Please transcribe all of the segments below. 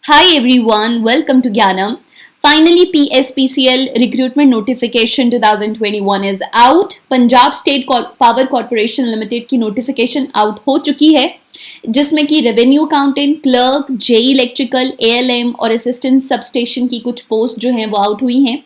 Hi everyone, welcome to Gyanam. Finally, PSPCL recruitment notification 2021 is out. Punjab state power corporation limited की notification out हो चुकी है, जिसमें कि revenue accountant, clerk, JE electrical, ALM और assistant substation की कुछ पोस्ट जो हैं वो आउट हुई हैं।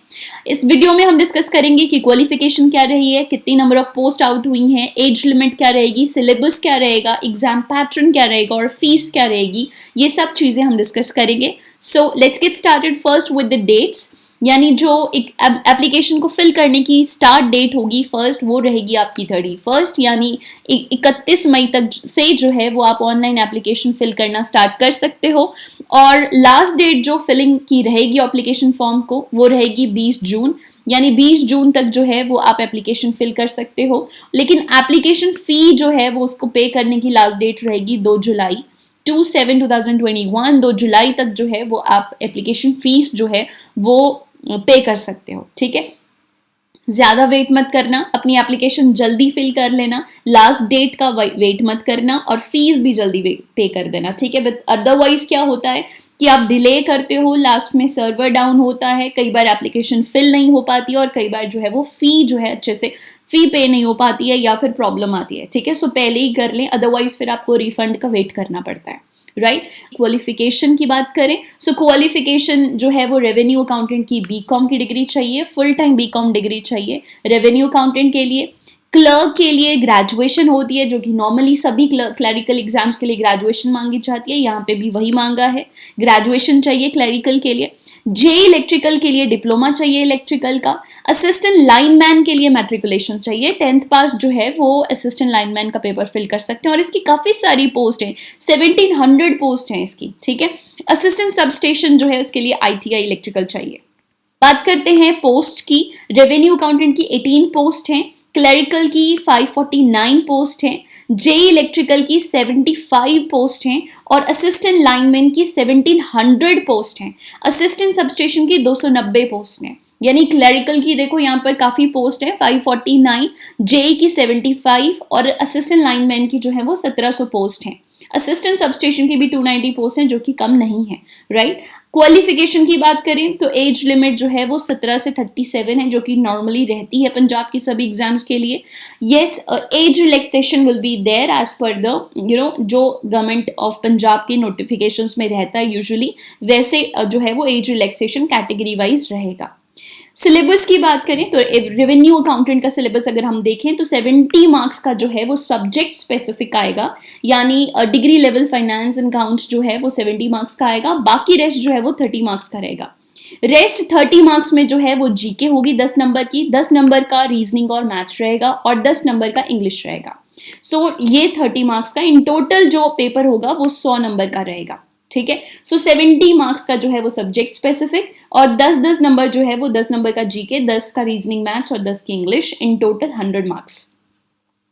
इस वीडियो में हम डिस्कस करेंगे कि क्वालिफिकेशन क्या रही है, कितनी नंबर ऑफ पोस्ट आउट हुई हैं, एज लिमिट क्या रहेगी, सिलेबस क्या रहेगा, एग्जाम पैटर्न क्या रहेगा और फीस क्या रहेगी। ये सब चीजें हम डिस्कस करेंगे। So let's get started first with the dates, यानी जो एक एप्लीकेशन को फिल करने की स्टार्ट डेट होगी फर्स्ट, वो रहेगी आपकी 31 यानी 31 मई तक से जो है वो आप ऑनलाइन एप्लीकेशन फिल करना स्टार्ट कर सकते हो। और लास्ट डेट जो फिलिंग की रहेगी एप्लीकेशन फॉर्म को, वो रहेगी 20 जून, यानी 20 जून तक जो है वो आप एप्लीकेशन फिल कर सकते हो। लेकिन एप्लीकेशन फी जो है वो उसको पे करने की लास्ट डेट रहेगी 2 जुलाई 2/7/2021। 2 जुलाई तक जो है वो आप एप्लीकेशन फीस जो है वो पे कर सकते हो। ठीक है, ज्यादा वेट मत करना, अपनी एप्लीकेशन जल्दी फिल कर लेना, लास्ट डेट का वेट मत करना और फीस भी जल्दी पे कर देना। ठीक है, बट अदरवाइज क्या होता है कि आप डिले करते हो, लास्ट में सर्वर डाउन होता है, कई बार एप्लीकेशन फिल नहीं हो पाती है और कई बार जो है वो फी जो है अच्छे से फी पे नहीं हो पाती है या फिर प्रॉब्लम आती है। ठीक है, सो पहले ही कर लें, अदरवाइज फिर आपको रिफंड का वेट करना पड़ता है। राइट, क्वालिफिकेशन की बात करें, सो क्वालिफिकेशन जो है वो रेवेन्यू अकाउंटेंट की बीकॉम की डिग्री चाहिए, फुल टाइम बीकॉम डिग्री चाहिए रेवेन्यू अकाउंटेंट के लिए। क्लर्क के लिए ग्रेजुएशन होती है, जो कि नॉर्मली सभी क्लरिकल एग्जाम्स के लिए ग्रेजुएशन मांगी जाती है, यहाँ पे भी वही मांगा है, ग्रेजुएशन चाहिए क्लरिकल के लिए। जे इलेक्ट्रिकल के लिए डिप्लोमा चाहिए इलेक्ट्रिकल का। असिस्टेंट लाइनमैन के लिए मैट्रिकुलेशन चाहिए, 10th पास जो है वो असिस्टेंट लाइनमैन का पेपर फिल कर सकते हैं और इसकी काफी सारी पोस्ट हैं, 1700 पोस्ट हैं इसकी। ठीक है, असिस्टेंट सबस्टेशन जो है उसके लिए ITI इलेक्ट्रिकल चाहिए। बात करते हैं पोस्ट की, रेवेन्यू अकाउंटेंट की 18 पोस्ट हैं, क्लरिकल की 549 पोस्ट हैं, जेई इलेक्ट्रिकल की 75 पोस्ट हैं और असिस्टेंट लाइनमैन की 1700 पोस्ट हैं। असिस्टेंट सबस्टेशन की 290 पोस्ट हैं, यानी क्लरिकल की देखो यहाँ पर काफी पोस्ट है, 549, जेई की 75 और असिस्टेंट लाइनमैन की जो है वो 1700 पोस्ट हैं। असिस्टेंट सबस्टेशन की भी 290 पोस्ट हैं, जो कि कम नहीं है। राइट, क्वालिफिकेशन की बात करें तो एज लिमिट जो है वो 17 से 37 है, जो कि नॉर्मली रहती है पंजाब की सभी एग्जाम्स के लिए। Yes, age relaxation will be there as per the जो गवर्नमेंट ऑफ पंजाब के नोटिफिकेशंस में रहता है यूजुअली, वैसे जो है वो एज रिलैक्सेशन कैटेगरी वाइज रहेगा। सिलेबस की बात करें तो रेवेन्यू अकाउंटेंट का सिलेबस अगर हम देखें तो 70 मार्क्स का जो है वो सब्जेक्ट स्पेसिफिक आएगा, यानी degree level finance and accounts जो है वो 70 मार्क्स का आएगा, बाकी रेस्ट जो है वो 30 मार्क्स का रहेगा। रेस्ट 30 मार्क्स में जो है वो जीके होगी 10 नंबर की, 10 नंबर का रीजनिंग और मैथ्स रहेगा और 10 नंबर का इंग्लिश रहेगा। सो ये 30 मार्क्स का इन टोटल जो पेपर होगा वो 100 नंबर का रहेगा। ठीक है, सो 70 मार्क्स का जो है वो सब्जेक्ट स्पेसिफिक और 10-10 नंबर जो है वो 10 नंबर का जीके, 10 का रीजनिंग मैथ्स और 10 की English, in total 100 marks.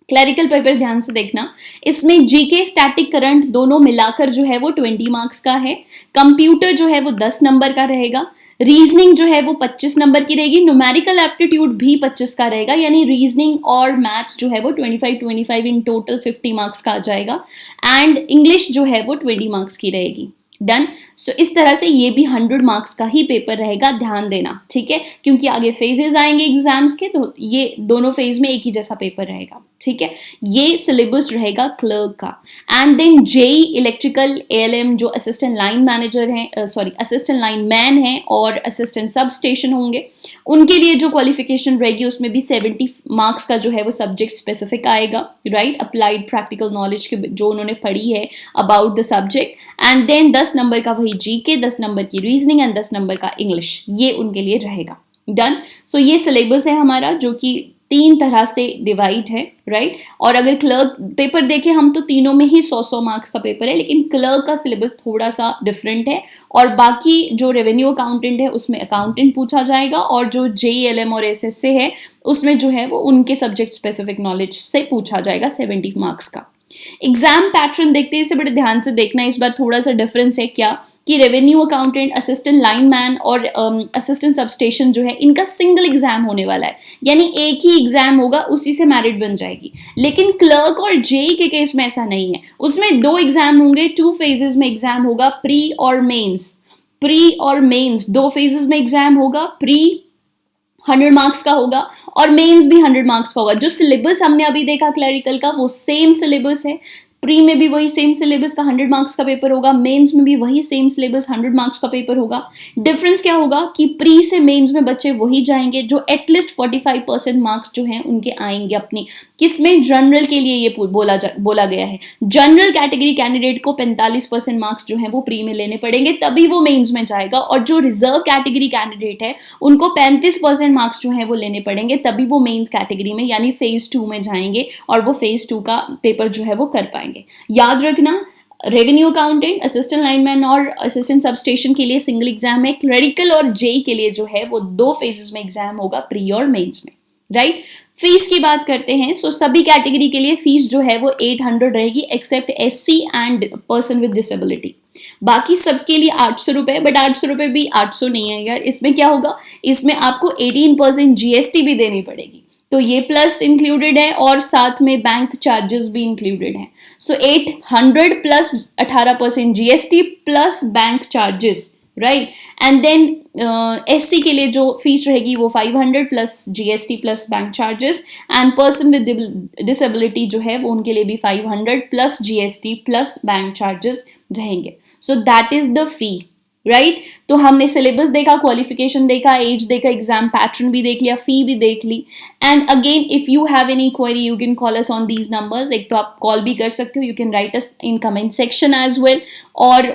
Clerical paper ध्यान से देखना, इसमें जीके स्टैटिक करंट दोनों मिलाकर जो है वो 20 मार्क्स का है, कंप्यूटर जो है वो 10 नंबर का रहेगा, रीजनिंग जो है वो 25 नंबर की रहेगी, न्यूमेरिकल एप्टीट्यूड भी 25 का रहेगा, यानी रीजनिंग और मैथ्स जो है वो 25 इन टोटल 50 मार्क्स का आ जाएगा एंड इंग्लिश जो है वो 20 मार्क्स की रहेगी। डन। सो इस तरह से ये भी 100 मार्क्स का ही पेपर रहेगा, ध्यान देना। ठीक है, क्योंकि आगे फेजेस आएंगे एग्जाम्स के, तो ये दोनों फेज में एक ही जैसा पेपर रहेगा। ठीक है, ये सिलेबस रहेगा क्लर्क का। And then JE electrical, ALM जो असिस्टेंट लाइन मैनेजर हैं, असिस्टेंट लाइन मैन हैं और असिस्टेंट सब स्टेशन होंगे, उनके लिए जो क्वालिफिकेशन रहेगी उसमें भी 70 मार्क्स का जो है वो सब्जेक्ट स्पेसिफिक आएगा। राइट, अप्लाइड प्रैक्टिकल नॉलेज के जो उन्होंने पढ़ी है about the subject. And then 10 number का वही जीके, 10 नंबर की रीजनिंग एंड 10 नंबर का इंग्लिश, ये उनके लिए रहेगा। डन। सो ये सिलेबस है हमारा, जो कि 3 तरह से डिवाइड है। राइट, और अगर क्लर्क पेपर देखें हम तो तीनों में ही 100-100 मार्क्स का पेपर है, लेकिन क्लर्क का सिलेबस थोड़ा सा डिफरेंट है और बाकी जो रेवेन्यू अकाउंटेंट है उसमें अकाउंटेंट पूछा जाएगा और जो जेईएलएम और एसएसए है उसमें जो है वो उनके सब्जेक्ट स्पेसिफिक नॉलेज से पूछा जाएगा 70 मार्क्स का। एग्जाम पैटर्न देखते हैं, इसे बड़े ध्यान से देखना, इस बार थोड़ा सा डिफरेंस है क्या कि रेवेन्यू अकाउंटेंट, असिस्टेंट लाइनमैन और असिस्टेंट सबस्टेशन जो है इनका सिंगल एग्जाम होने वाला है, यानी एक ही एग्जाम होगा, उसी से मेरिट बन जाएगी। लेकिन क्लर्क और जेई के केस में ऐसा नहीं है, उसमें 2 एग्जाम होंगे, 2 फेजेस में एग्जाम होगा, प्री और मेंस। प्री और मेंस दो फेजेस में एग्जाम होगा। प्री 100 मार्क्स का होगा और मेंस भी 100 मार्क्स का होगा। जो सिलेबस हमने अभी देखा क्लरिकल का वो सेम सिलेबस है। प्री में भी वही सेम सिलेबस का 100 मार्क्स का पेपर होगा, मेंस में भी वही सेम सिलेबस 100 मार्क्स का पेपर होगा। डिफरेंस क्या होगा कि प्री से मेंस में बच्चे वही जाएंगे जो एटलीस्ट 45% मार्क्स जो हैं उनके आएंगे अपनी किसमें, जनरल के लिए ये बोला गया है। जनरल कैटेगरी कैंडिडेट को 45% मार्क्स जो है वो प्री में लेने पड़ेंगे तभी वो मेंस में जाएगा, और जो रिजर्व कैटेगरी कैंडिडेट है उनको 35% मार्क्स जो है वो लेने पड़ेंगे तभी वो मेंस कैटेगरी में यानी फेज 2 में जाएंगे और वो फेज 2 का पेपर जो है वो कर पाएंगे। याद रखना, रेवेन्यू अकाउंटेंट, असिस्टेंट लाइनमैन और असिस्टेंट सबस्टेशन के लिए सिंगल एग्जाम है। क्लरिकल और जेई के लिए जो है वो 2 फेजेस में एग्जाम होगा, प्री और मेंस में, राइट। फीस की बात करते हैं। सो सभी कैटेगरी के लिए फीस जो है वो 800 रहेगी except SC and person with disability. बाकी सबके लिए 800 रुपए, बट 800 रुपए भी 800 नहीं है यार। इसमें क्या होगा, इसमें आपको 18% जीएसटी भी देनी पड़ेगी, तो ये प्लस इंक्लूडेड है और साथ में बैंक चार्जेस भी इंक्लूडेड हैं। So 800 plus 18% GST plus bank charges, right. And then SC के लिए जो फीस रहेगी वो 500 plus GST plus bank charges, and person with disability जो है वो उनके लिए भी 500 plus GST plus bank charges रहेंगे। So that is the fee, right. तो हमने सिलेबस देखा, क्वालिफिकेशन देखा, एज देखा, एग्जाम पैटर्न भी देख लिया, फी भी देख ली। And again if you have any query you can call us on these numbers. एक तो आप कॉल भी कर सकते हो, you can write us in comment section as well, और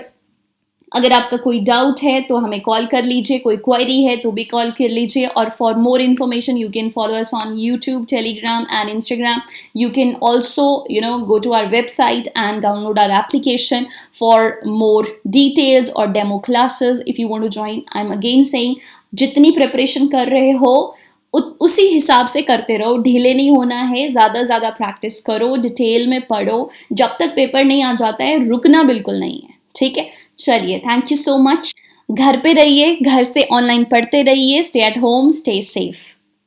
अगर आपका कोई डाउट है तो हमें कॉल कर लीजिए, कोई क्वेरी है तो भी कॉल कर लीजिए। और for more information you can follow us on YouTube, Telegram and Instagram. You can also go to our website and download our application for more details or demo classes if you want to join. I'm again saying जितनी preparation कर रहे हो उसी हिसाब से करते रहो, ढीले नहीं होना है, ज़्यादा प्रैक्टिस करो, डिटेल में पढ़ो। जब तक पेपर नहीं आ जाता है रुकना बिल्कुल नहीं है, ठीक है। चलिए, थैंक यू सो मच। घर पे रहिए, घर से ऑनलाइन पढ़ते रहिए। Stay at home, stay safe.